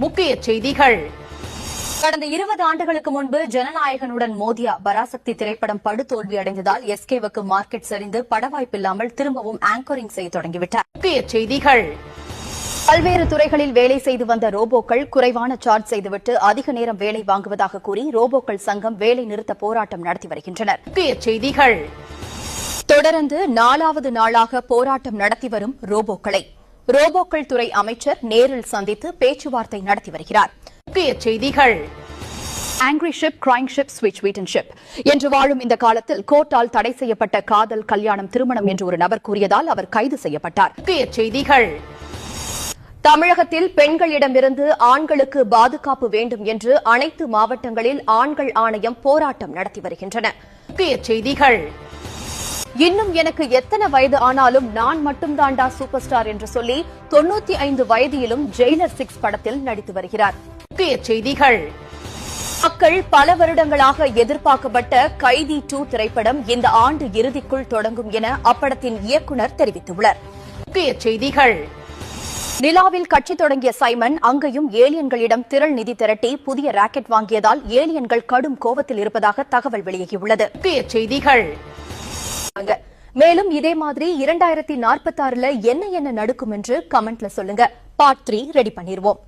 முக்கிய செய்திகள். கடந்த 20 ஆண்டுகளுக்கு முன்பு ஜனநாயகனுடன் மோதியா பராசக்தி திரைப்படம் படுதோல்வி அடைந்ததால் எஸ்கேவுக்கு மார்க்கெட் சரிந்து படவாய்ப்பில்லாமல் திரும்பவும் ஆங்கரிங் செய்ய தொடங்கிவிட்டார். முக்கிய செய்திகள். பல்வேறு துறைகளில் வேலை செய்து வந்த ரோபோக்கள் குறைவான சார்ஜ் செய்துவிட்டு அதிக நேரம் வேலை வாங்குவதாக கூறி ரோபோக்கள் சங்கம் வேலை நிறுத்த போராட்டம் நடத்தி வருகின்றனர். முக்கிய செய்திகள். தொடர்ந்து 4வது நாளாக போராட்டம் நடத்தி வரும் ரோபோக்கள் துறை அமைச்சர் நேரில் சந்தித்து பேச்சுவார்த்தை நடத்தி வருகிறார். முக்கிய செய்திகள். ஆங்கிரி ஷிப், கிரைங் ஷிப், ஸ்விட்ச் வீட்டன் ஷிப் என்று வாழும் இந்த காலத்தில் கோர்ட்டால் தடை செய்யப்பட்ட காதல், கல்யாணம், திருமணம் என்று ஒரு நபர் கூறியதால் அவர் கைது செய்யப்பட்டார். முக்கிய செய்திகள். தமிழகத்தில் பெண்களிடமிருந்து ஆண்களுக்கு பாதுகாப்பு வேண்டும் என்று அனைத்து மாவட்டங்களில் ஆண்கள் ஆணையம் போராட்டம் நடத்தி வருகின்றன. முக்கிய செய்திகள். இன்னும் எனக்கு எத்தனை வயது ஆனாலும் நான் மட்டும்தாண்டா சூப்பர் ஸ்டார் என்று சொல்லி 95 வயதிலும் ஜெயிலர் 6 படத்தில் நடித்து வருகிறார். முக்கிய செய்திகள். மக்கள் பல வருடங்களாக எதிர்பார்க்கப்பட்ட கைதி 2 திரைப்படம் இந்த ஆண்டு இறுதிக்குள் தொடங்கும் என அப்படத்தின் இயக்குநர் தெரிவித்துள்ளார். முக்கிய செய்திகள். நிலாவில் கட்சி தொடங்கிய சைமன் அங்கேயும் ஏலியன்களிடம் திரள் நிதி திரட்டி புதிய ராக்கெட் வாங்கியதால் ஏலியன்கள் கடும் கோபத்தில் இருப்பதாக தகவல் வெளியாகியுள்ளது. முக்கிய செய்திகள். மேலும் இதே மாதிரி 2046ல என்ன நடக்கும் என்று கமெண்ட்ல சொல்லுங்க. பார்ட் 3 ரெடி பண்ணிடுவோம்.